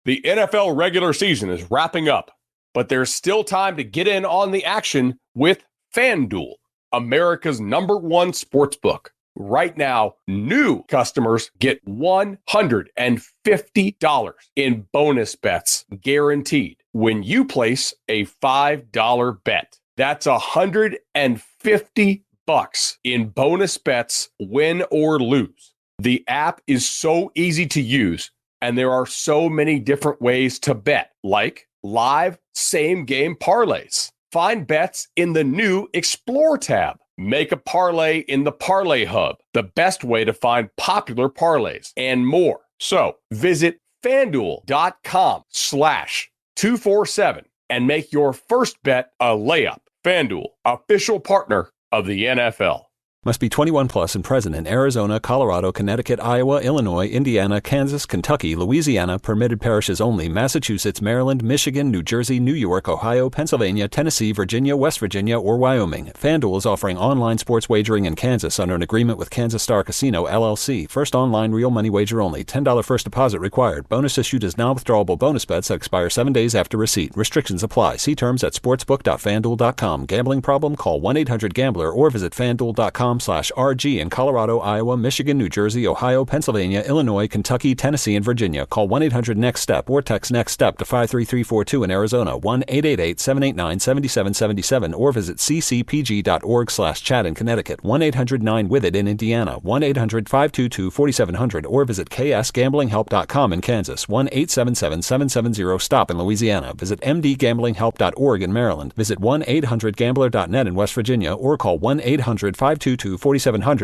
The NFL regular season is wrapping up, but there's still time to get in on the action with FanDuel, America's #1 sportsbook. Right now, new customers get $150 in bonus bets guaranteed when you place a $5 bet. That's $150 in bonus bets, win or lose. The app is so easy to use, and there are so many different ways to bet, like live same-game parlays. Find bets in the new Explore tab. Make a parlay in the Parlay Hub, the best way to find popular parlays, and more. So visit FanDuel.com/247 and make your first bet a layup. FanDuel, official partner of the NFL. Must be 21 plus and present in Arizona, Colorado, Connecticut, Iowa, Illinois, Indiana, Kansas, Kentucky, Louisiana, permitted parishes only, Massachusetts, Maryland, Michigan, New Jersey, New York, Ohio, Pennsylvania, Tennessee, Virginia, West Virginia, or Wyoming. FanDuel is offering online sports wagering in Kansas under an agreement with Kansas Star Casino, LLC. First online real money wager only. $10 first deposit required. Bonus issued as non-withdrawable bonus bets that expire 7 days after receipt. Restrictions apply. See terms at sportsbook.fanduel.com. Gambling problem? Call 1-800-GAMBLER or visit fanduel.com/RG in Colorado, Iowa, Michigan, New Jersey, Ohio, Pennsylvania, Illinois, Kentucky, Tennessee, and Virginia. Call 1-800-NEXT-STEP or text NEXT-STEP to 53342 in Arizona, 1-888-789-7777, or visit ccpg.org/chat in Connecticut, 1-800-9-WITH-IT in Indiana, 1-800-522-4700, or visit ksgamblinghelp.com in Kansas, 1-877-770-STOP in Louisiana. Visit mdgamblinghelp.org in Maryland. Visit 1-800-GAMBLER.net in West Virginia, or call 1-800-522-4700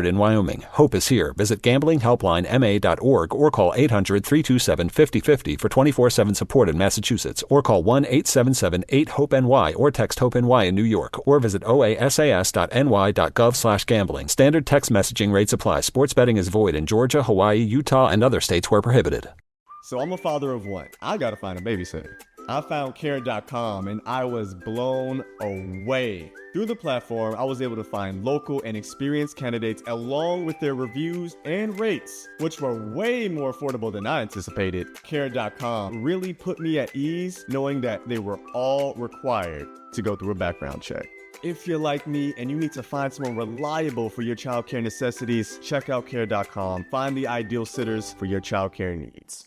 in Wyoming. Hope is here. Visit gamblinghelplinema.org or call 800-327-5050 for 24/7 support in Massachusetts, or call 1-877-8-HOPE-NY or text HOPE-NY in New York, or visit oasas.ny.gov/gambling. Standard text messaging rates apply. Sports betting is void in Georgia, Hawaii, Utah, and other states where prohibited. So I'm a father of one. I gotta find a babysitter. I found Care.com and I was blown away. Through the platform, I was able to find local and experienced candidates along with their reviews and rates, which were way more affordable than I anticipated. Care.com really put me at ease knowing that they were all required to go through a background check. If you're like me and you need to find someone reliable for your childcare necessities, check out Care.com. Find the ideal sitters for your childcare needs.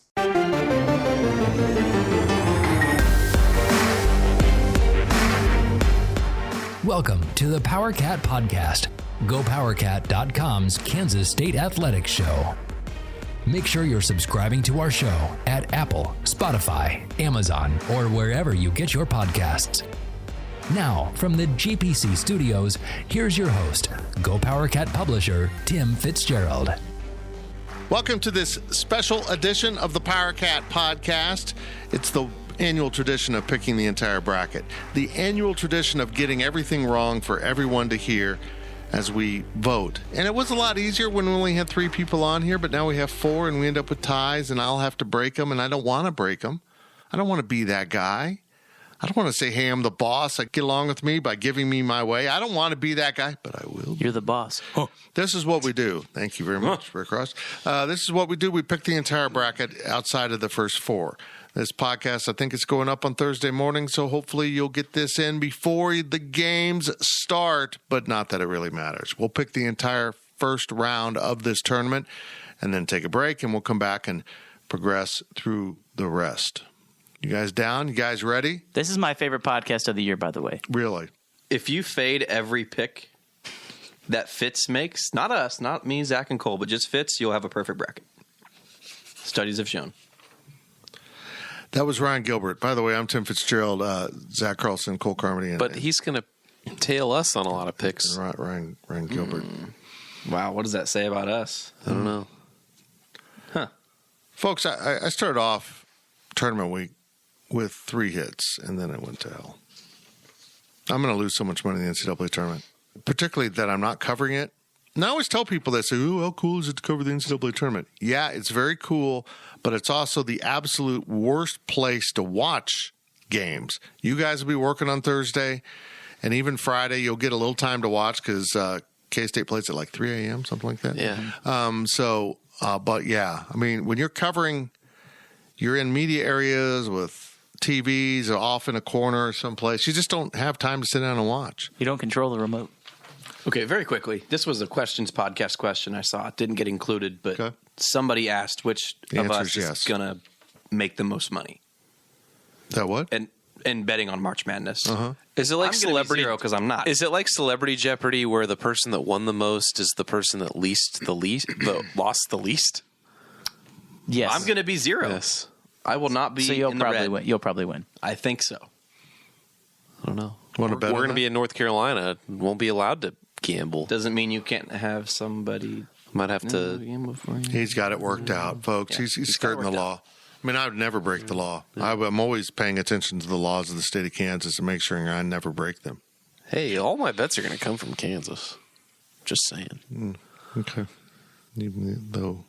Welcome to the PowerCat Podcast, GoPowercat.com's Kansas State Athletics Show. Make sure you're subscribing to our show at Apple, Spotify, Amazon, or wherever you get your podcasts. Now, from the GPC studios, here's your host, GoPowercat publisher, Tim Fitzgerald. Welcome to this special edition of the PowerCat Podcast. It's the annual tradition of picking the entire bracket, the annual tradition of getting everything wrong for everyone to hear as we vote. And it was a lot easier when we only had 3 people on here, but now we have 4 and we end up with ties, and I'll have to break them, and I don't want to break them. I don't want to be that guy. I don't want to say, hey, I'm the boss. Get along with me by giving me my way. I don't want to be that guy, but I will. You're the boss. This is what we do. Thank you very much, Rick Ross. This is what we do. We pick the entire bracket outside of the first 4. This podcast, I think it's going up on Thursday morning, so hopefully you'll get this in before the games start, but not that it really matters. We'll pick the entire first round of this tournament and then take a break, and we'll come back and progress through the rest. You guys down? You guys ready? This is my favorite podcast of the year, by the way. Really? If you fade every pick that Fitz makes, not us, not me, Zach, and Cole, but just Fitz, you'll have a perfect bracket. Studies have shown. That was Ryan Gilbert. By the way, I'm Tim Fitzgerald, Zach Carlson, Cole Carmody. But he's going to tail us on a lot of picks. Ryan Gilbert. Wow, what does that say about us? I don't know. Huh. Folks, I started off tournament week with 3 hits, and then it went to hell. I'm going to lose so much money in the NCAA tournament, particularly that I'm not covering it. And I always tell people that say, oh, how cool is it to cover the NCAA tournament? Yeah, it's very cool, but it's also the absolute worst place to watch games. You guys will be working on Thursday, and even Friday you'll get a little time to watch because K-State plays at like 3 a.m., something like that. Yeah. But yeah, I mean, when you're covering you're in media areas with TVs or off in a corner or someplace. You just don't have time to sit down and watch. You don't control the remote. Okay, very quickly. This was a questions podcast question I saw. It didn't get included, but somebody asked which of us is going to make the most money. That what? And betting on March Madness. Is it like Celebrity? Because I'm not. Is it like Celebrity Jeopardy, where the person that won the most is the person that lost the least? Yes. I'm going to be zero. Yes. I will not be. So you'll in the probably red. win. You'll probably win. I think so. I don't know. Want to bet? We're going to be in North Carolina. Won't be allowed to gamble. Doesn't mean you can't have somebody. Might have to. Gamble for you. He's got it worked out, folks. Yeah, He's skirting the law. I mean, I would never break the law. I'm always paying attention to the laws of the state of Kansas and make sure I never break them. Hey, all my bets are going to come from Kansas. Just saying. Okay. Even though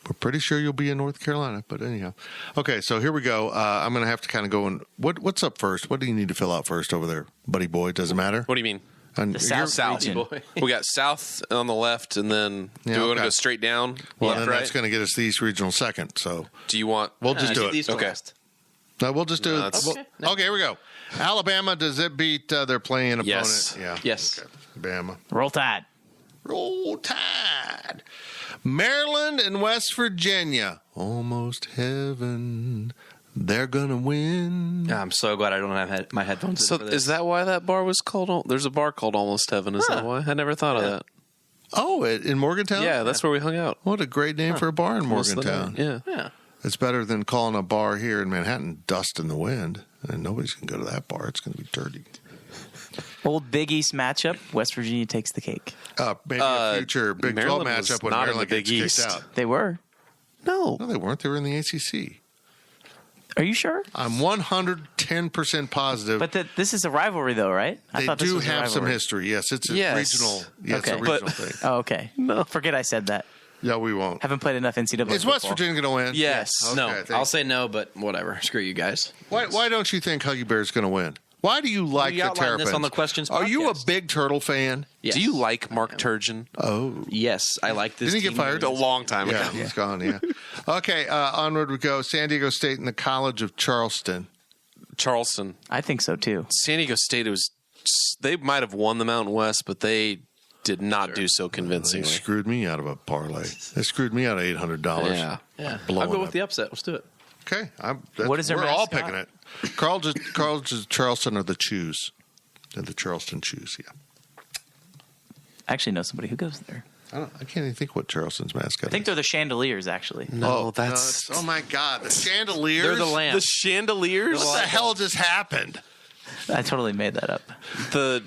we're pretty sure you'll be in North Carolina, but anyhow. Okay, so here we go. I'm going to have to kind of go and what's up first? What do you need to fill out first over there, buddy boy? Doesn't matter. What do you mean? And The South region. We got south on the left, and then do we want to go straight down? Well, left, then right? that's going to get us the East Regional second. So Do you want? we'll just do it. Okay. No, we'll just do it. Okay, here we go. Alabama, does it beat their playing opponent? Yes. Yeah. Yes. Okay. Bama. Roll Tide. Roll Tide. Maryland and West Virginia. Almost heaven. They're going to win. I'm so glad I don't have my headphones. So in for this. is that why that bar was called? There's a bar called Almost Heaven. Is that why? I never thought of that. Oh, in Morgantown? Yeah, that's where we hung out. What a great name for a bar in Most of the Morgantown. night. Yeah. Yeah. It's better than calling a bar here in Manhattan Dust in the Wind. And nobody's going to go to that bar. It's going to be dirty. Old Big East matchup. West Virginia takes the cake. Maybe a future Big 12 Maryland was matchup when not in Maryland the Big gets East. kicked out. They were. No. No, they weren't. They were in the ACC. Are you sure? I'm 110% positive. But this is a rivalry, though, right? I they thought this do was a have some rivalry. history. Yes, it's a Yes. regional. Yeah, it's a Okay. regional thing. Oh, okay. No. Forget I said that. Yeah, we won't. Haven't played enough NCAA Is West football. Virginia going to win? Yes. Okay, No, thanks. I'll say no, but whatever. Screw you guys. Why don't you think Huggy Bear's going to win? Why do you like We the outlined Terrapins? this on the questions Are you a podcast. big Turtle fan? Yes. Do you like Mark Turgeon? Oh. Yes, I like this. Didn't he get team. fired? A long time Yeah, ago. he's gone, yeah. Okay, onward we go. San Diego State and the College of Charleston. Charleston. I think so, too. San Diego State they might have won the Mountain West, but they did not do so They convincingly. screwed me out of a parlay. They screwed me out of $800. Yeah. Yeah, Blowing I'll go up. with the upset. Let's do it. Okay. What is their We're all mascot? picking it. College of Charleston are the Chews. They're the Charleston Chews, yeah. I actually know somebody who goes there. I can't even think what Charleston's mascot I think is. they're the Chandeliers, actually. No, that's oh my God, the Chandeliers. They're the lamp. the Chandeliers. What the hell just happened? I totally made that up.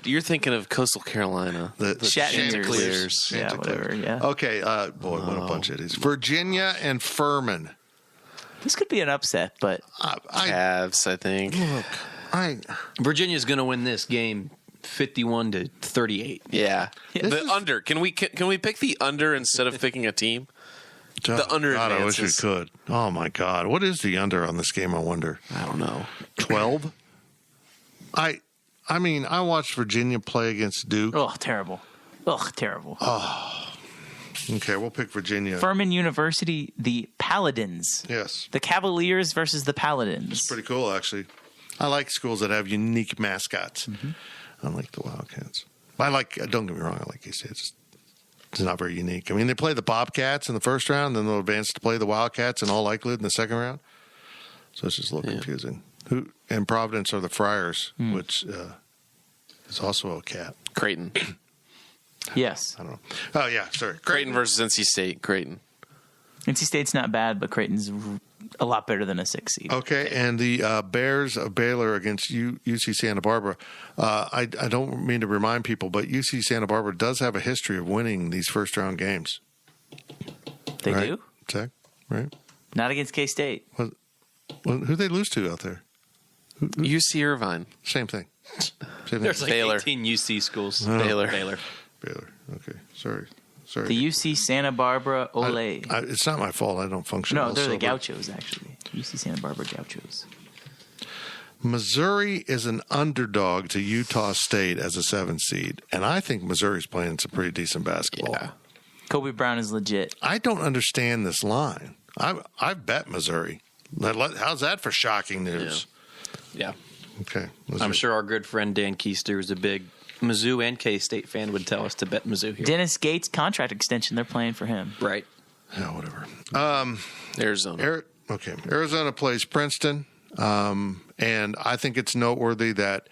You're thinking of Coastal Carolina. The Chanticleers. Yeah, Chanticleers. whatever, yeah. Okay, boy, what a bunch it is. Virginia and Furman. This could be an upset, but Cavs, I think. Virginia's going to win this game 51-38. Yeah. Yeah. The under. Can we pick the under instead of picking a team? The under God, I wish we advances. could. Oh my God, what is the under on this game? I wonder. I don't know. 12. I mean, I watched Virginia play against Duke. oh, terrible. Ugh, terrible. Okay, we'll pick Virginia. Furman University, the Paladins. Yes, The Cavaliers versus the Paladins. it's pretty cool actually. I like schools that have unique mascots. Mm-hmm. Unlike the Wildcats. Don't get me wrong, I like K-State. It's not very unique. I mean, they play the Bobcats in the first round, then they'll advance to play the Wildcats in all likelihood in the second round. So it's just a little confusing. Who in Providence are the Friars, which is also a cat. Creighton. Yes. I don't know. Oh yeah, sorry. Creighton versus NC State. Creighton. NC State's not bad, but Creighton's a lot better than a 6 seed. Okay, and the Bears of Baylor against UC Santa Barbara. I don't mean to remind people, but UC Santa Barbara does have a history of winning these first round games. They right? do? Tech, right? Not against K-State. Well, who they lose to out there? UC Irvine. Same thing. Same thing. There's like Baylor. 18 UC schools. Baylor. Baylor. Baylor. Okay, sorry. The UC Santa Barbara Ole. It's not my fault. I don't function. No, well they're the sober. Gauchos, actually. UC Santa Barbara Gauchos. Missouri is an underdog to Utah State as a 7 seed, and I think Missouri's playing some pretty decent basketball. Yeah. Kobe Brown is legit. I don't understand this line. I've bet Missouri How's that for shocking news? Yeah. Okay. I'm sure our good friend Dan Keister is a big Mizzou and K-State fan, would tell us to bet Mizzou here. Dennis Gates contract extension. They're playing for him. Right. Yeah, whatever. Arizona. Arizona plays Princeton, and I think it's noteworthy that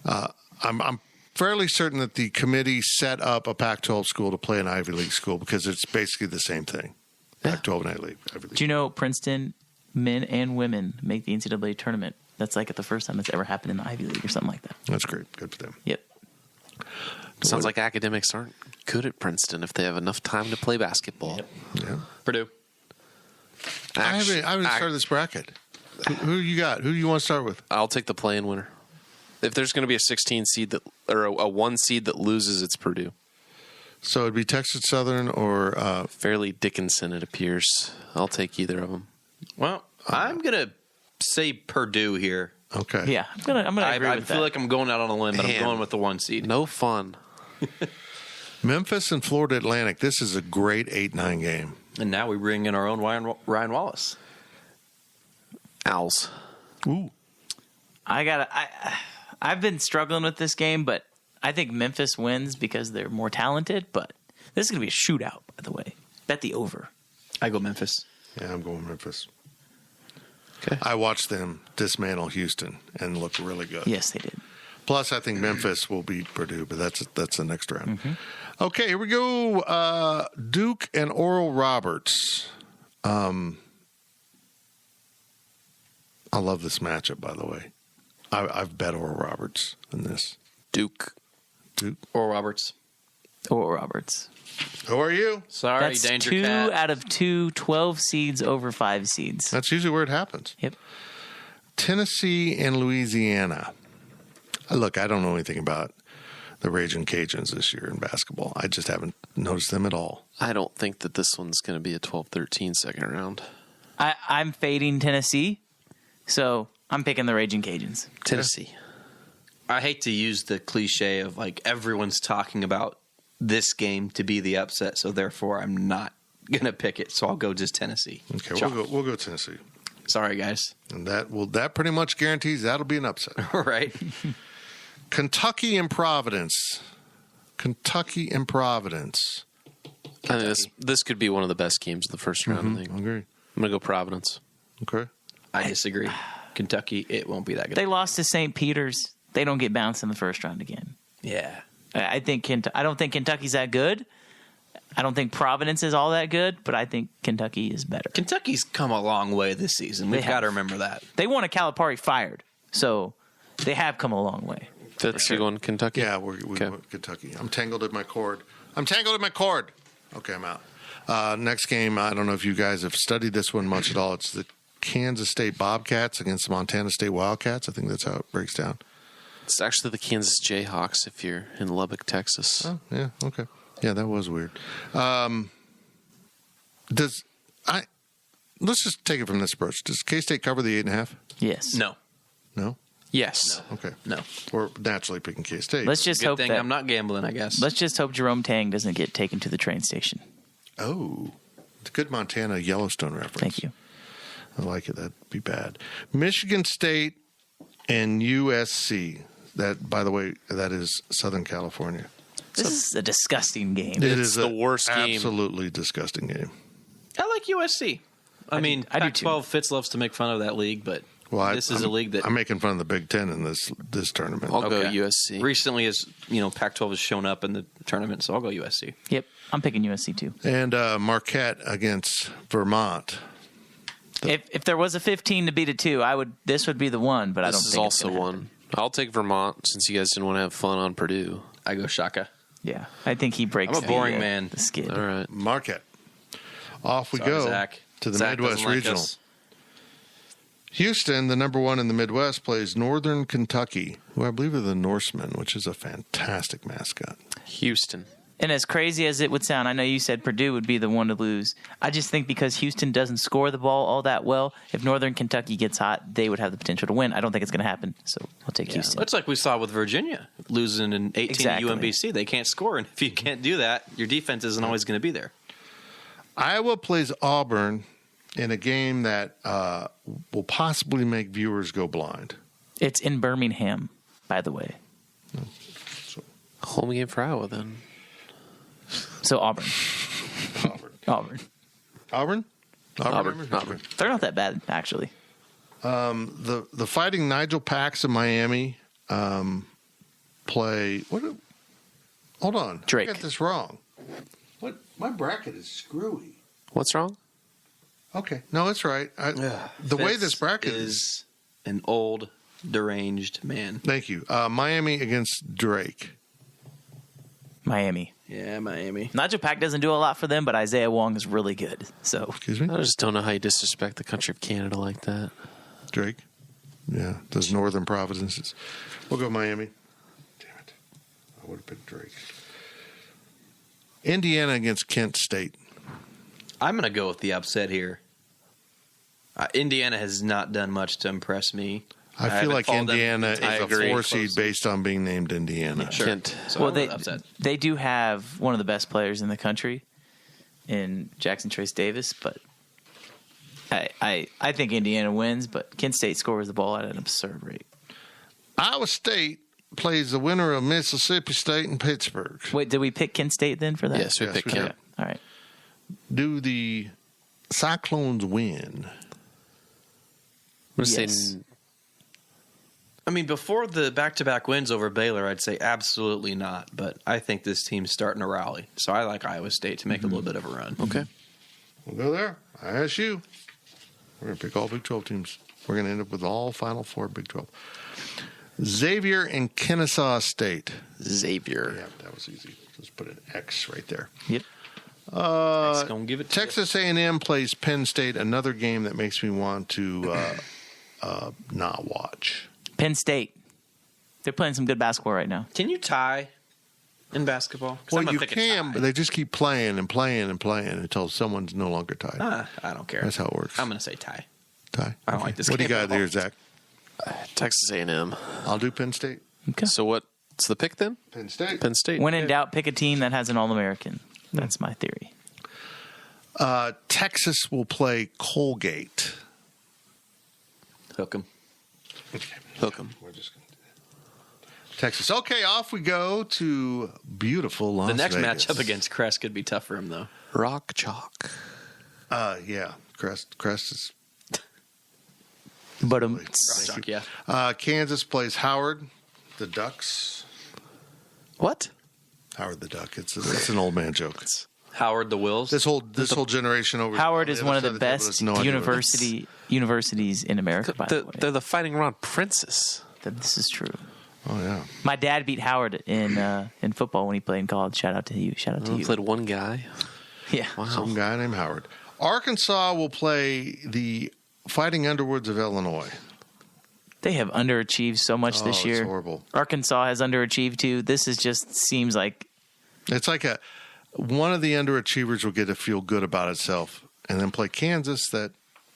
I'm fairly certain that the committee set up a Pac-12 school to play an Ivy League school because it's basically the same thing. Pac-12 and Ivy League. Do you know Princeton men and women make the NCAA tournament? That's like the first time it's ever happened in the Ivy League or something like that. That's great. Good for them. Yep. Sounds like academics aren't good at Princeton if they have enough time to play basketball. Yep. Yeah. Purdue. I haven't started this bracket. Who you got? Who do you want to start with? I'll take the play-in winner. If there's going to be a 16 seed or a 1 seed that loses, it's Purdue. So it'd be Texas Southern or Fairleigh Dickinson, it appears. I'll take either of them. Well, I'm gonna say Purdue here. okay. Yeah, I'm gonna agree I with feel that. like I'm going out on a limb, but I'm Man. going with the 1 seed. No fun. Memphis and Florida Atlantic. This is a great 8-9 game. And now we bring in our own Ryan Wallace. Owls. Ooh. I've been struggling with this game, but I think Memphis wins because they're more talented. But this is gonna be a shootout, by the way. Bet the over. I go Memphis. Yeah, I'm going Memphis. Okay. I watched them dismantle Houston and look really good. Yes, they did. Plus, I think Memphis will beat Purdue, but that's the next round. Okay, here we go. Duke and Oral Roberts. I love this matchup, by the way. I've bet Oral Roberts in this. Duke. Or Roberts. Or Roberts. Who are you? Sorry, That's Danger 2 Cat. out of 2 12 seeds over 5 seeds. That's usually where it happens. Yep. Tennessee and Louisiana. Look, I don't know anything about the Raging Cajuns this year in basketball. I just haven't noticed them at all. I don't think that this one's going to be a 12-13 second round. I'm fading Tennessee, so I'm picking the Raging Cajuns. Tennessee. I hate to use the cliche of like everyone's talking about this game to be the upset, so therefore I'm not gonna pick it. So I'll go just Tennessee. Okay, Chalk. we'll go Tennessee, Sorry, guys. and that pretty much guarantees that'll be an upset. All right. Kentucky and Providence. I think this could be one of the best games of the first round. I think. I agree. I'm going to go Providence. Okay. I disagree. Kentucky, it won't be that good. They lost to St. Peter's. They don't get bounced in the first round again. Yeah. I don't think Kentucky's that good. I don't think Providence is all that good, but I think Kentucky is better. Kentucky's come a long way this season. We've They got have. to remember that. They want a Calipari fired, so they have come a long way. That's you going Kentucky? Yeah, we Okay. went Kentucky. I'm tangled in my cord. Okay, I'm out. Next game, I don't know if you guys have studied this one much at all. It's the Kansas State Bobcats against the Montana State Wildcats. I think that's how it breaks down. It's actually the Kansas Jayhawks if you're in Lubbock, Texas. Oh, yeah, okay. Yeah, that was weird. Let's just take it from this approach. Does K-State cover the 8.5? Yes. No. No? Yes. Okay. No. We're naturally picking K-State. Let's just Good hope thing that. I'm not gambling, I guess. Let's just hope Jerome Tang doesn't get taken to the train station. Oh, it's a good Montana Yellowstone reference. Thank you. I like it. That'd be bad. Michigan State and USC. That, by the way, that is Southern California. This is a disgusting game. It It's is the a worst game. Absolutely disgusting game. I like USC. I mean, I do too. Pac-12 Fitz loves to make fun of that league, but this is a league that I'm making fun of the Big Ten in this tournament. I'll go Okay. USC. recently is, Pac-12 has shown up in the tournament, so I'll go USC. Yep. I'm picking USC too. And Marquette against Vermont. If there was a 15 to beat a 2, this would be the one, but I don't This is think it's also gonna one. happen. I'll take Vermont since you guys didn't want to have fun on Purdue. I go Shaka. Yeah. I think he breaks I'm a boring the, man. the skid. All right. Marquette. Off we Sorry, go Zach. to the Zach Midwest doesn't like Regional. us. Houston, the number one in the Midwest, plays Northern Kentucky, who I believe are the Norsemen, which is a fantastic mascot. Houston. And as crazy as it would sound, I know you said Purdue would be the one to lose. I just think because Houston doesn't score the ball all that well, if Northern Kentucky gets hot, they would have the potential to win. I don't think it's going to happen, so I'll take Houston. It's like we saw with Virginia losing in 18 Exactly. to UMBC. They can't score, and if you can't do that, your defense isn't always going to be there. Iowa plays Auburn, in a game that will possibly make viewers go blind. It's in Birmingham, by the way. Home game for Iowa, then. So Auburn. Auburn. Auburn. Auburn. They're not that bad, actually. The Fighting Nigel Pax in Miami play. Hold on. Drake. I got this wrong. What? My bracket is screwy. What's wrong? Okay. No, it's right. The way this bracket is an old, deranged man. Thank you. Miami against Drake. Miami. Yeah, Miami. Nigel Pack doesn't do a lot for them, but Isaiah Wong is really good. So, Excuse me? I just don't know how you disrespect the country of Canada like that. Drake? Yeah, those northern provinces. We'll go Miami. Damn it. I would have picked Drake. Indiana against Kent State. I'm going to go with the upset here. Indiana has not done much to impress me. I feel like Indiana is a agree. 4 seed based on being named Indiana. Sure. Kent. So well, I'm gonna upset. they do have one of the best players in the country in Jackson Trace Davis, but I think Indiana wins, but Kent State scores the ball at an absurd rate. Iowa State plays the winner of Mississippi State and Pittsburgh. Wait, did we pick Kent State then for that? Yes, we Yes, picked we Kent. did. All right. Do the Cyclones win? I'm going to Yes. say I mean, before the back-to-back wins over Baylor, I'd say absolutely not. But I think this team's starting to rally. So I like Iowa State to make a little bit of a run. okay. We'll go there. ISU. We're going to pick all Big 12 teams. We're going to end up with all Final Four Big 12. Xavier and Kennesaw State. Xavier. Yeah, that was easy. Let's put an X right there. Yep. Gonna give it to Texas A&M plays Penn State, another game that makes me want to not watch. Penn State. They're playing some good basketball right now. Can you tie in basketball? 'Cause I'm Well, gonna you pick a can, tie. but they just keep playing and playing and playing until someone's no longer tied. I don't care. That's how it works. I'm going to say tie. Tie. I don't like this What do you game got at all. there, Zach? Texas A&M. I'll do Penn State. Okay. So what's the pick then? Penn State. Penn State. When in doubt, pick a team that has an All-American. That's my theory. Texas will play Colgate. Hook 'em. Hook 'em. We're just going to do that. Texas. Okay, off we go to beautiful Las The next Vegas. matchup against Crest could be tough for him, though. Rock Chalk. Yeah, Crest is. But Rock, yeah. Kansas plays Howard, the Ducks. What? Howard the Duck. It's an old man joke. Howard the Wills. This whole generation over. Howard on is the one other of the side table best has no idea what it is. universities in America, by the way. They're the Fighting Ron Princess. This is true. Oh yeah. My dad beat Howard in football when he played in college. Shout out to you. Shout out to I you. played one guy. Yeah. Some guy named Howard. Arkansas will play the Fighting Underwoods of Illinois. They have underachieved so much this year. It's horrible. Arkansas has underachieved too. This is just seems like It's like one of the underachievers will get to feel good about itself, and then play Kansas.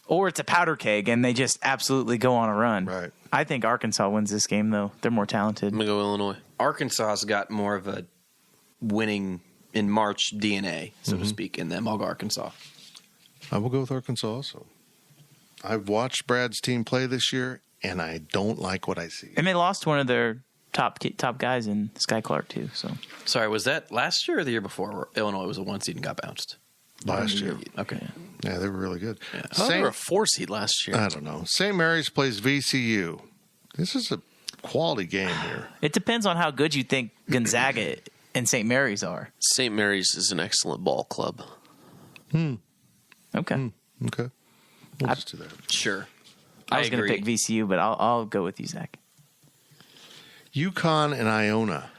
or it's a powder keg and they just absolutely go on a run. Right. I think Arkansas wins this game though. They're more talented. I'm going to go Illinois. Arkansas's got more of a winning in March DNA, so to speak, in them. I'll go Arkansas. I will go with Arkansas also. I've watched Brad's team play this year, and I don't like what I see. And they lost one of their top guys in Sky Clark too. So Sorry, was that last year or the year before where Illinois was a 1 seed and got bounced? Last year. Okay. Yeah, they were really good. Yeah. I thought they were a 4 seed last year. I don't know. St. Mary's plays VCU. This is a quality game here. it depends on how good you think Gonzaga and St. Mary's are. St. Mary's is an excellent ball club. Okay. Okay. We'll just do that. Sure. I was going to agree. pick VCU, but I'll go with you, Zach. UConn and Iona.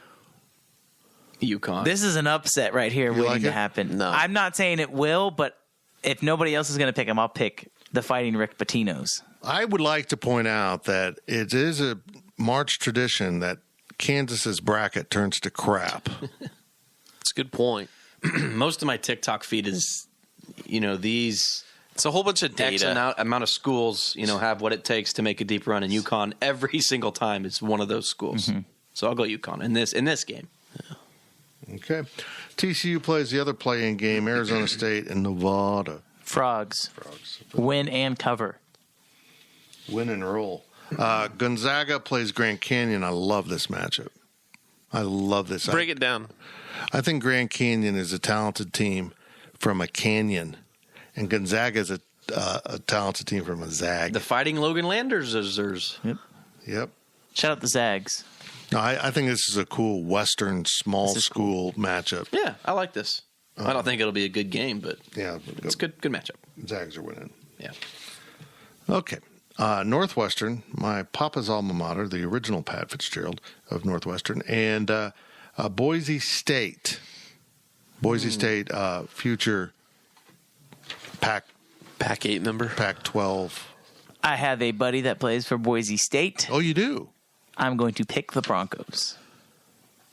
UConn. This is an upset right here waiting like to it? happen. No. I'm not saying it will, but if nobody else is going to pick them, I'll pick the Fighting Rick Pitino's. I would like to point out that it is a March tradition that Kansas's bracket turns to crap. It's a good point. Most of my TikTok feed is, these It's a whole bunch of X data. amount of schools, have what it takes to make a deep run. And UConn every single time is one of those schools. So I'll go UConn in this game. Okay. TCU plays the other play-in game, Arizona State and Nevada. Frogs. Win and cover. Win and roll. Gonzaga plays Grand Canyon. I love this matchup. I love this. Break it down. I think Grand Canyon is a talented team from a canyon, and Gonzaga is a talented team from a zag. The Fighting Logan Landers. Yep. Shout out the Zags. No, I think this is a cool Western small school matchup. Yeah, I like this. I don't think it'll be a good game, but Yeah, it's good matchup. Zags are winning. Yeah. Okay. Northwestern, my papa's alma mater, the original Pat Fitzgerald of Northwestern, and Boise State. Boise State, future Pac-8 member. Pac-12. I have a buddy that plays for Boise State. Oh, you do? I'm going to pick the Broncos.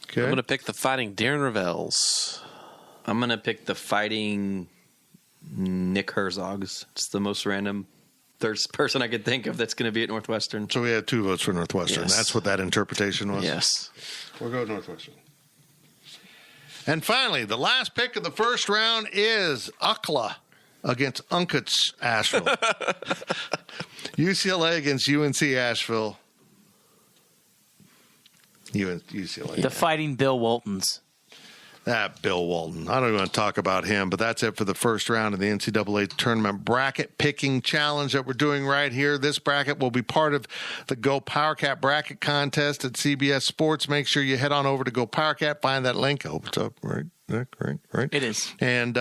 Okay. I'm going to pick the Fighting Darren Revels. I'm going to pick the Fighting Nick Herzogs. It's the most random third person I could think of that's going to be at Northwestern. So we had 2 votes for Northwestern. Yes. That's what that interpretation was? Yes. We'll go Northwestern. And finally, the last pick of the first round is UCLA against Uncas Asheville. UCLA against UNC Asheville. UCLA. The Fighting Bill Waltons. That Bill Walton. I don't even want to talk about him, but that's it for the first round of the NCAA Tournament bracket picking challenge that we're doing right here. This bracket will be part of the GoPowercat bracket contest at CBS Sports. Make sure you head on over to GoPowercat, find that link. I hope it's up, right? Right. It is. And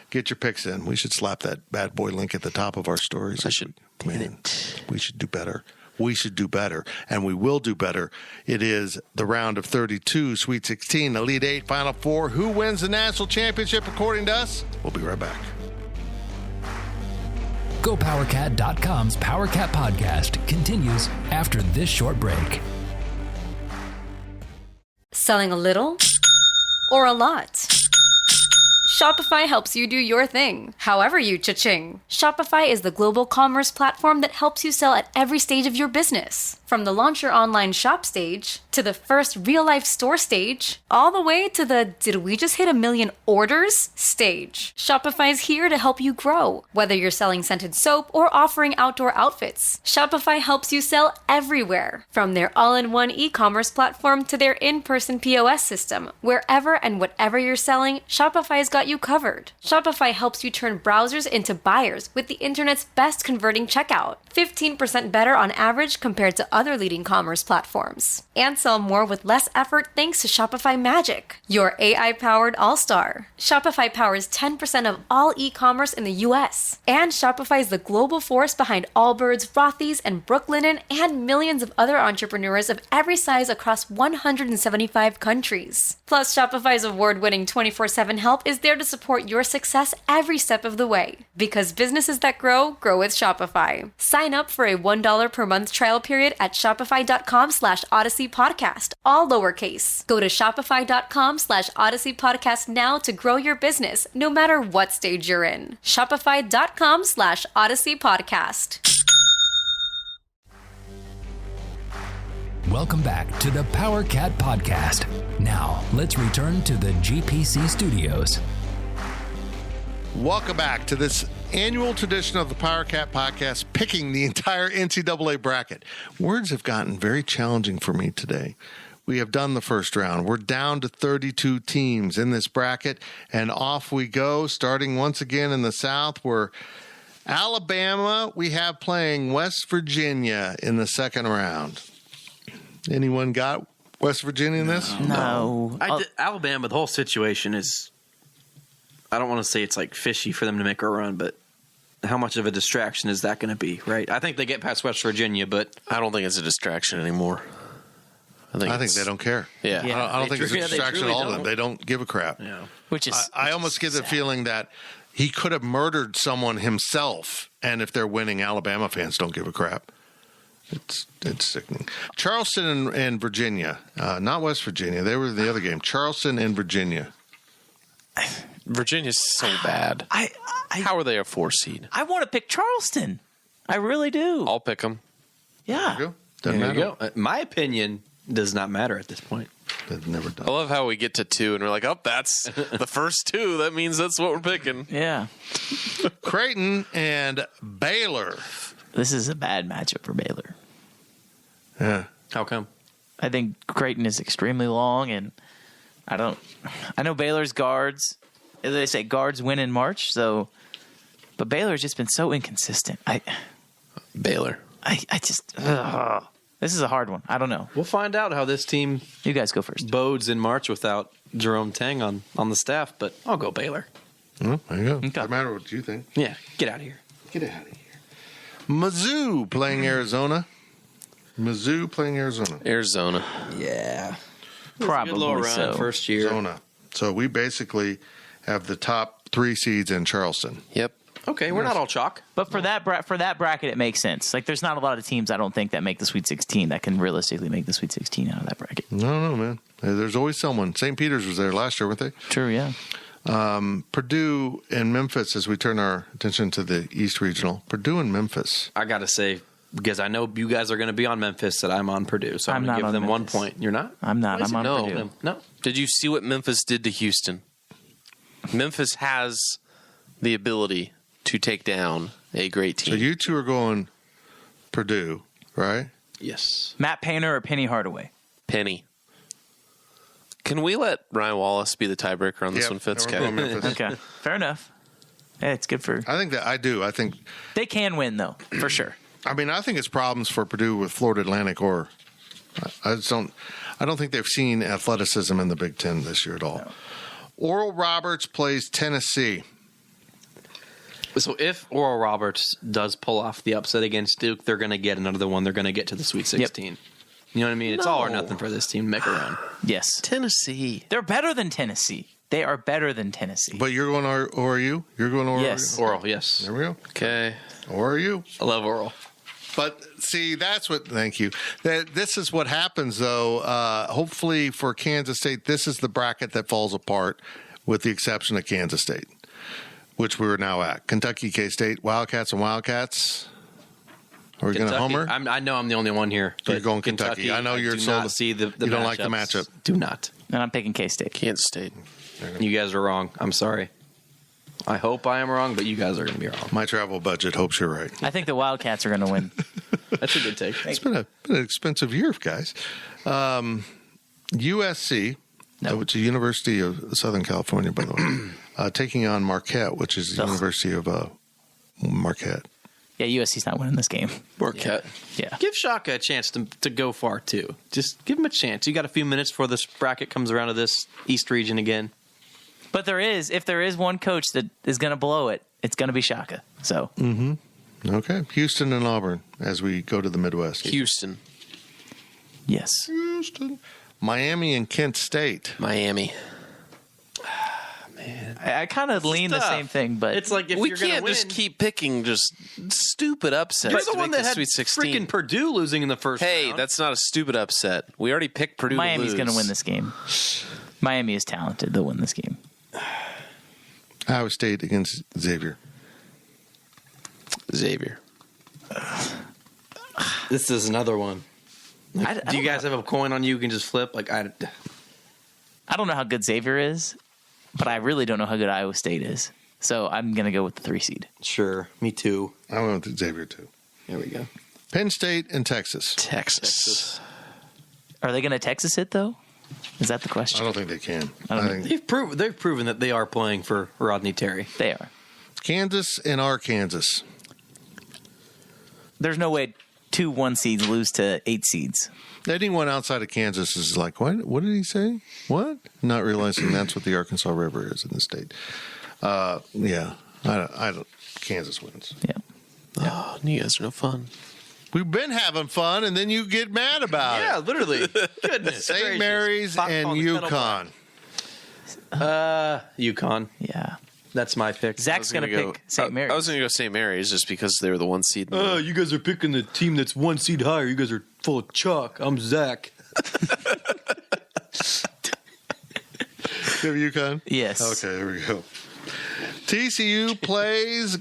get your picks in. We should slap that bad boy link at the top of our stories. We should do better. We should do better, and we will do better. It is the round of 32, Sweet 16, Elite 8, Final 4. Who wins the national championship according to us? We'll be right back. GoPowercat.com's PowerCat podcast continues after this short break. Selling a little or a lot? Shopify helps you do your thing, however you cha-ching. Shopify is the global commerce platform that helps you sell at every stage of your business. From the launch your online shop stage, to the first real-life store stage, all the way to the did we just hit 1 million orders stage. Shopify's here to help you grow. Whether you're selling scented soap or offering outdoor outfits, Shopify helps you sell everywhere. From their all-in-one e-commerce platform to their in-person POS system, wherever and whatever you're selling, Shopify's got you covered. Shopify helps you turn browsers into buyers with the internet's best converting checkout. 15% better on average compared to other leading commerce platforms. And sell more with less effort thanks to Shopify Magic, your AI-powered all-star. Shopify powers 10% of all e-commerce in the US. And Shopify is the global force behind Allbirds, Rothy's, and Brooklinen, and millions of other entrepreneurs of every size across 175 countries. Plus, Shopify's award-winning 24/7 help is there to support your success every step of the way. Because businesses that grow, grow with Shopify. Sign up for a $1 per month trial period at shopify.com/Odyssey Podcast, all lowercase. Go to shopify.com/Odyssey Podcast now to grow your business, no matter what stage you're in. Shopify.com/Odyssey Podcast. Welcome back to the PowerCat podcast. Now, let's return to the GPC studios. Welcome back to this annual tradition of the PowerCat podcast, picking the entire NCAA bracket. Words have gotten very challenging for me today. We have done the first round. We're down to 32 teams in this bracket, and off we go, starting once again in the South, where Alabama, we have playing West Virginia in the second round. Anyone got West Virginia in this? No. Alabama, the whole situation is, I don't want to say it's like fishy for them to make a run, but how much of a distraction is that going to be, right? I think they get past West Virginia, but I don't think it's a distraction anymore. I think they don't care. Yeah. I don't think it's a distraction at all. don't. They don't give a crap. Yeah. I almost get the feeling that he could have murdered someone himself, and if they're winning, Alabama fans don't give a crap. It's sickening. Charleston and Virginia, not West Virginia. They were the other game. Charleston and Virginia. Virginia's so bad. How are they a 4 seed? I want to pick Charleston. I really do. I'll pick them. Yeah. There you go. Doesn't There you matter. go. My opinion does not matter at this point. They've never done. I love how we get to 2 and we're like, oh, that's the first 2. That means that's what we're picking. Yeah. Creighton and Baylor. This is a bad matchup for Baylor. Yeah. How come? I think Creighton is extremely long, and I know Baylor's guards. As they say, guards win in March. But Baylor's just been so inconsistent. Baylor. This is a hard one. I don't know. We'll find out how this team You guys go first. bodes in March without Jerome Tang on the staff, but I'll go Baylor. Well, there you go. Okay. Doesn't matter what you think. Yeah, get out of here. Get out of here. Mizzou playing Arizona. Arizona. Yeah. Probably Good little run so. first year. Arizona. So we basically have the top 3 seeds in Charleston. Yep. Okay, we're not all chalk. But for that bracket, it makes sense. Like, there's not a lot of teams I don't think that make the Sweet 16 that can realistically make the Sweet 16 out of that bracket. No, man. There's always someone. St. Peter's was there last year, weren't they? True, yeah. Purdue and Memphis, as we turn our attention to the East Regional. Purdue and Memphis. I got to say, because I know you guys are going to be on Memphis, that I'm on Purdue. So I'm going to give them 1 point. You're not? I'm not. I'm on No. Purdue. No. Did you see what Memphis did to Houston? Memphis has the ability to take down a great team. So you two are going Purdue, right? Yes. Matt Painter or Penny Hardaway? Penny. Can we let Ryan Wallace be the tiebreaker on this Yep, one, Fitz? we're going Memphis. Okay, fair enough. Yeah, it's good for. I think that I do. I think They can win though, for sure. I think it's problems for Purdue with Florida Atlantic, or I don't think they've seen athleticism in the Big Ten this year at all. No. Oral Roberts plays Tennessee. So if Oral Roberts does pull off the upset against Duke, they're going to get another one. They're going to get to the Sweet 16. You know what I mean? It's all or nothing for this team to make a run. Yes, Tennessee. they're better than Tennessee. They are better than Tennessee. But you're going ORU? You're going ORU? Yes. Oral, yes. There we go. Okay. ORU. I love Oral. But see, thank you. This is what happens, though. Hopefully for Kansas State, this is the bracket that falls apart, with the exception of Kansas State, which we're now at. Kentucky, K-State, Wildcats and Wildcats. Are we going to homer? I know I'm the only one here. So you're but going Kentucky. I know you're do sold. not see the you don't like the matchups. matchup. Do not. And I'm picking K-State. Kansas State. You guys are wrong. I'm sorry. I hope I am wrong, but you guys are going to be wrong. My travel budget hopes you're right. I think the Wildcats are going to win. That's a good take. It's been an expensive year, guys. USC, which is University of Southern California, by the way, taking on Marquette, which is the University of Marquette. Yeah, USC's not winning this game. Marquette. Yeah. Give Shaka a chance to go far, too. Just give him a chance. You got a few minutes before this bracket comes around to this East region again. But if there is one coach that is going to blow it, it's going to be Shaka. So. Okay. Houston and Auburn as we go to the Midwest. Houston. Yes. Houston. Miami and Kent State. Miami. I kind of lean the tough. same thing, but It's like if We you're going to can't win, just keep picking just stupid upsets you're to the one make that the had Sweet 16. freaking Purdue losing in the first Hey, round. that's not a stupid upset. We already picked Purdue Miami's to going to lose. win this game. Miami is talented. They'll win this game. Iowa State against Xavier. Xavier. This is another one. I Do don't you guys know. have a coin on you can just flip? Like I don't know how good Xavier is, but I really don't know how good Iowa State is. So I'm going to go with the 3 seed. Sure, me too. I went with Xavier, too. Here we go. Penn State and Texas. Texas. Are they going to Texas it, though? Is that the I question? don't think they can. I don't I think They've proven that they are playing for Rodney Terry. They are. Kansas and Arkansas. There's no way 2 1 seeds lose to 8 seeds. Anyone outside of Kansas is like, what did he say? What? Not realizing that's what the Arkansas River is in the state. Yeah, I don't. Kansas wins. Yeah. Oh, you guys are no fun. We've been having fun, and then you get mad about Yeah, it. literally. Goodness. St. gracious. Mary's Stop and calling the kettle UConn. UConn. Yeah. That's my pick. Zach's going to pick St. Mary's. I was going to go St. Mary's just because they were the 1 seed. You guys are picking the team that's 1 seed higher. You guys are full of chalk. I'm Zach. You have UConn? Yes. Okay, here we go. TCU plays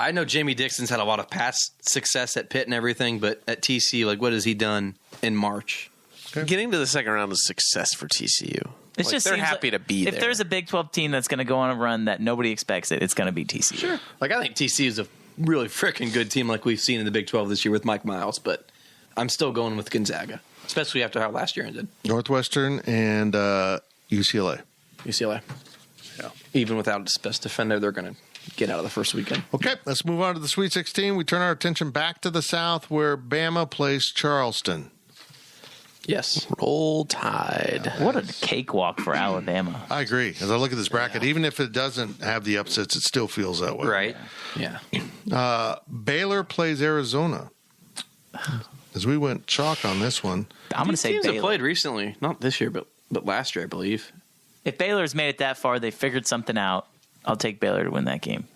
I know Jamie Dixon's had a lot of past success at Pitt and everything, but at TCU, like, what has he done in March? Getting to the second round is success for TCU. It's just they're seems happy like to be there. If there's a Big 12 team that's going to go on a run that nobody expects it's going to be TCU. Sure. Like, I think TCU is a really freaking good team like we've seen in the Big 12 this year with Mike Miles, but I'm still going with Gonzaga, especially after how last year ended. Northwestern and UCLA. UCLA. Yeah. Even without its best defender, they're going to get out of the first weekend. Okay, let's move on to the Sweet 16. We turn our attention back to the South where Bama plays Charleston. Yes. Roll Tide. What a cakewalk for Alabama. I agree. As I look at this bracket, even if it doesn't have the upsets, it still feels that way. Right. Yeah. Baylor plays Arizona. As we went chalk on this one. I'm going to say teams Baylor. have played recently, not this year, but last year, I believe. If Baylor's made it that far, they figured something out. I'll take Baylor to win that game.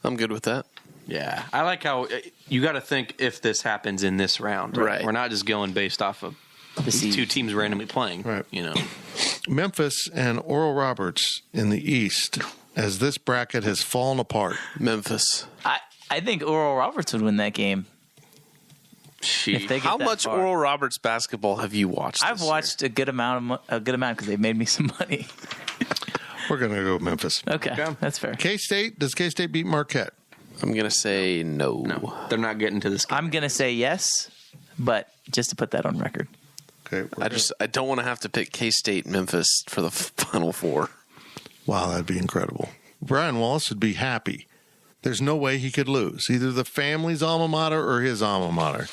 I'm good with that. Yeah. I like how you got to think if this happens in this round. Right. We're not just going based off of the two teams randomly playing. Right. You know. Memphis and Oral Roberts in the East, as this bracket has fallen apart. Memphis. I think Oral Roberts would win that game. If they get How that much far. Oral Roberts basketball have you watched? I've watched a good amount because they've made me some money. We're going to go with Memphis. Okay, that's fair. K-State, does K-State beat Marquette? I'm going to say no. No, they're not getting to this game. I'm going to say yes, but just to put that on record. Okay. I don't want to have to pick K-State Memphis for the Final Four. Wow, that'd be incredible. Brian Wallace would be happy. There's no way he could lose. Either the family's alma mater or his alma mater.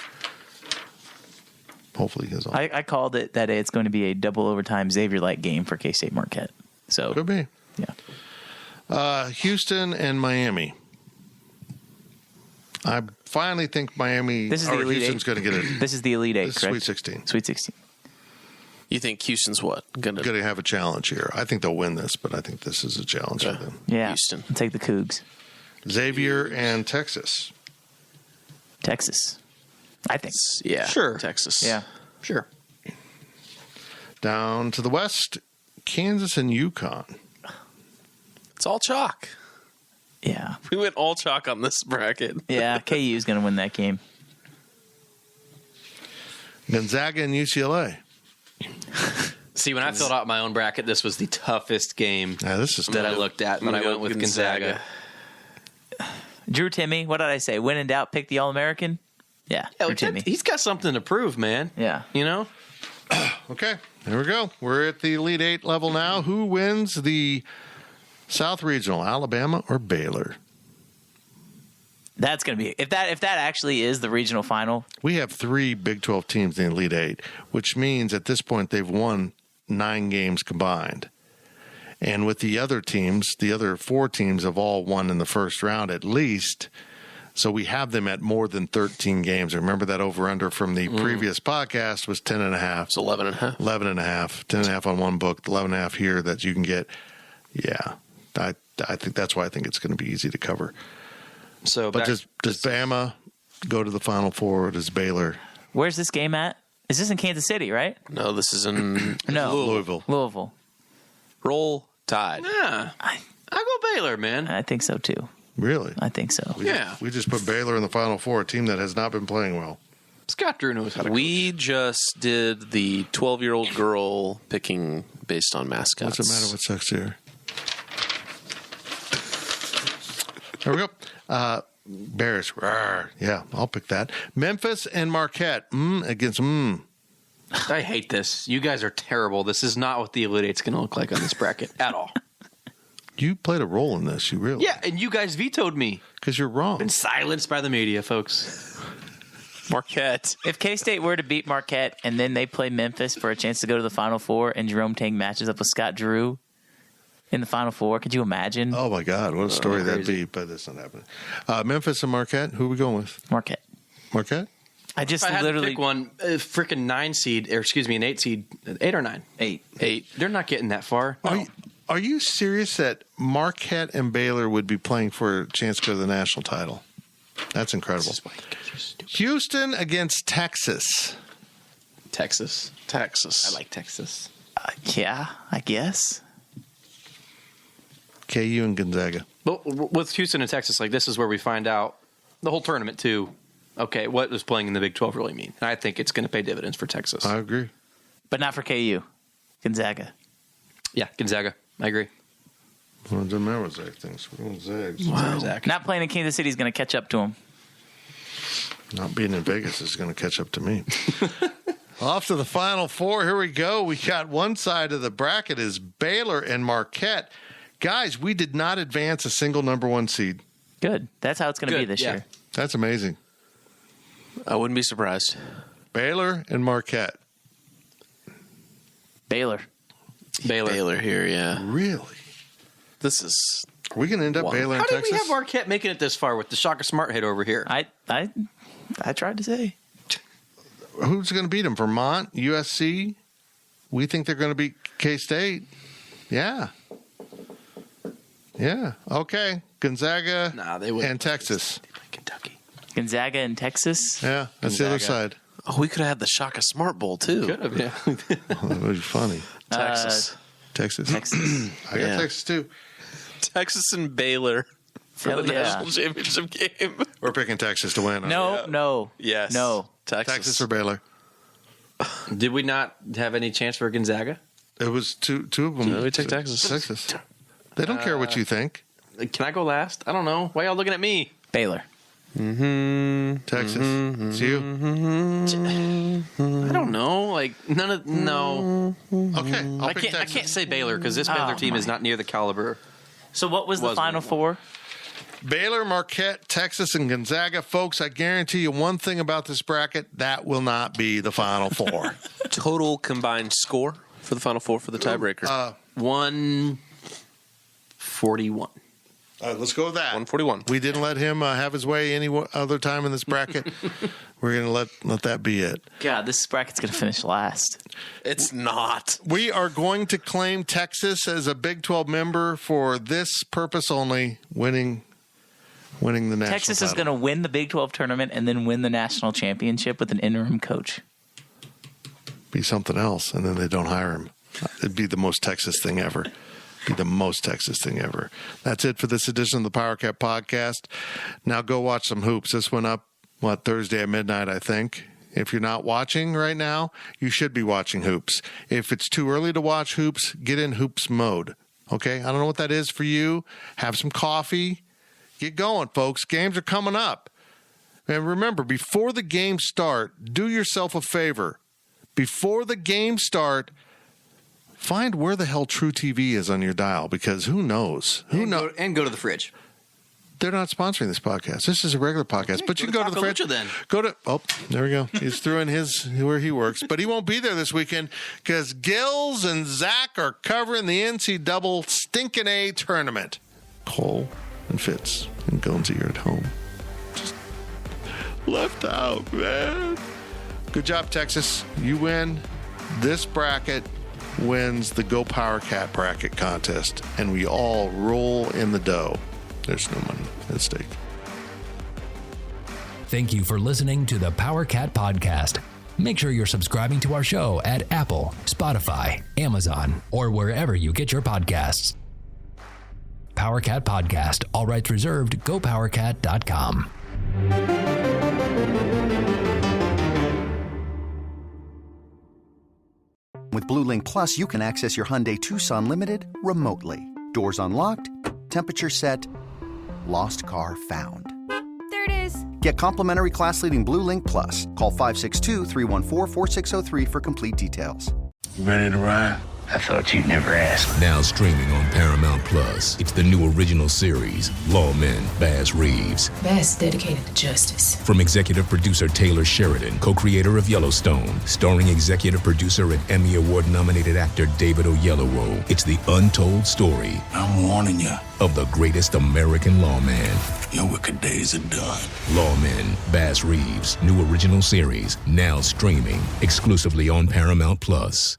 Hopefully his alma mater. I called it that it's going to be a double overtime Xavier-like game for K-State Marquette. So Could be. Yeah. Houston and Miami. I finally think Miami This is the or Elite Houston's Eight. going to get it. This is the Elite Eight, This is correct? Sweet 16. Sweet 16. You think Houston's what? Going to have a challenge here. I think they'll win this, but I think this is a challenge for them. Yeah. Houston. I'll take the Cougs. Xavier and Texas. Texas. I think. Yeah. Sure. Texas. Yeah. Sure. Down to the west, Kansas and UConn. It's all chalk. Yeah. We went all chalk on this bracket. Yeah. KU is going to win that game. Gonzaga and UCLA. See, when I filled out my own bracket, this was the toughest game This is that I looked at, but I went with Gonzaga. Drew Timme, what did I say? When in doubt, pick the All-American? Yeah, Yeah, Drew Timme. he's got something to prove, man. Yeah. You know? Okay, there we go. We're at the Elite Eight level now. Who wins the South Regional, Alabama or Baylor? That's going to be if that actually is the regional final. We have 3 Big 12 teams in the Elite Eight, which means at this point they've won 9 games combined. And with the other teams, the other 4 teams have all won in the first round at least. So we have them at more than 13 games. Remember that over-under from the previous podcast was 10.5. It's 11.5. 11.5. 10.5 on one book, 11.5 here that you can get. Yeah, I think that's why I think it's going to be easy to cover. So, But does Bama go to the Final Four? Or does Baylor? Where's this game at? Is this in Kansas City, right? No, this is in No. Louisville. Roll Tide. Yeah. I go Baylor, man. I think so, too. Really? I think so. We just put Baylor in the Final Four, a team that has not been playing well. Scott Drew knows how to We just did the 12-year-old girl picking based on mascots. What's the matter with sex here? There we go. Bears. Rawr. Yeah, I'll pick that. Memphis and Marquette. Against. I hate this. You guys are terrible. This is not what the Elite Eight's going to look like on this bracket at all. You played a role in this. You really? Yeah, and you guys vetoed me. Because you're wrong. Been silenced by the media, folks. Marquette. If K-State were to beat Marquette and then they play Memphis for a chance to go to the Final Four and Jerome Tang matches up with Scott Drew in the Final Four, could you imagine? Oh, my God. What a story that'd be, but that's not happening. Memphis and Marquette. Who are we going with? Marquette. Marquette? I just If I had literally to pick one, freaking 9 seed, or excuse me, an 8 seed, 8 or 9? 8. They're not getting that far. No. Are you serious that Marquette and Baylor would be playing for a chance to go to the national title? That's incredible. This is why you guys are stupid. Houston against Texas. Texas. Texas. I like Texas. Yeah, I guess. KU and Gonzaga. But with Houston and Texas, like this is where we find out the whole tournament too. Okay, what does playing in the Big 12 really mean? And I think it's going to pay dividends for Texas. I agree. But not for KU. Gonzaga. Yeah, Gonzaga. I agree. Well, it doesn't matter what Zach thinks. We're going Zags. Wow. Zach. Not playing in Kansas City is going to catch up to him. Not being in Vegas is going to catch up to me. Off to the Final Four. Here we go. We got one side of the bracket is Baylor and Marquette. Guys, we did not advance a single number one seed. Good. That's how it's going to be this year. That's amazing. I wouldn't be surprised. Baylor and Marquette. Baylor here, yeah. Really? This is... Are we going to end up Baylor in How did Texas? we have Marquette making it this far with the Shaka Smart head over here? I tried to say. Who's going to beat them? Vermont? USC? We think they're going to beat K-State. Yeah. Yeah. Okay. Gonzaga and Texas. Kentucky. Gonzaga and Texas? Yeah. That's the other side. Oh, we could have had the Shaka Smart Bowl, too. Could have, yeah. Oh, that would be funny. Texas. Texas. I got Texas, too. Texas and Baylor for the national championship game. We're picking Texas to win. No. Yes. No. Texas or Baylor. Did we not have any chance for Gonzaga? It was two of them. No, we take Texas. Texas. They don't care what you think. Can I go last? I don't know. Why y'all looking at me? Baylor. Texas. It's you. I don't know. Like no. Okay. I can't say Baylor because this Baylor team is not near the caliber. So what was the Final Four? Baylor, Marquette, Texas, and Gonzaga. Folks, I guarantee you one thing about this bracket, that will not be the Final Four. Total combined score for the Final Four for the tiebreaker. 141. Let's go with that. 141. We didn't let him have his way any other time in this bracket. We're going to let that be it. God, this bracket's going to finish last. It's not. We are going to claim Texas as a Big 12 member for this purpose only, winning the national Texas title. is going to win the Big 12 tournament and then win the national championship with an interim coach. Be something else, and then they don't hire him. It'd be the most Texas thing ever. That's it for this edition of the PowerCat podcast. Now go watch some hoops. This went up, Thursday at midnight, I think. If you're not watching right now, you should be watching hoops. If it's too early to watch hoops, get in hoops mode. Okay? I don't know what that is for you. Have some coffee. Get going, folks. Games are coming up. And remember, before the games start, do yourself a favor. Before the games start, find where the hell True TV is on your dial, because who knows? And go to the fridge. They're not sponsoring this podcast. This is a regular podcast, but you can go to the fridge. Then. There we go. He's through in where he works, but he won't be there this weekend because Gills and Zach are covering the NCAA Stinkin' A Tournament. Cole and Fitz and Gonzi are at home. Just left out, man. Good job, Texas. You win. This bracket wins the GoPowercat bracket contest, and we all roll in the dough. There's no money at stake. Thank you for listening to the PowerCat podcast. Make sure you're subscribing to our show at Apple, Spotify, Amazon, or wherever you get your podcasts. PowerCat Podcast. All rights reserved. GoPowercat.com. With Blue Link Plus, you can access your Hyundai Tucson Limited remotely. Doors unlocked, temperature set, lost car found. There it is. Get complimentary class-leading Blue Link Plus. Call 562-314-4603 for complete details. Ready to ride? I thought you'd never ask. Now streaming on Paramount Plus. It's the new original series, Lawmen, Bass Reeves. Bass dedicated to justice. From executive producer Taylor Sheridan, co-creator of Yellowstone, starring executive producer and Emmy Award-nominated actor David Oyelowo. It's the untold story. I'm warning you. Of the greatest American lawman. Your wicked days are done. Lawmen, Bass Reeves. New original series, now streaming exclusively on Paramount Plus.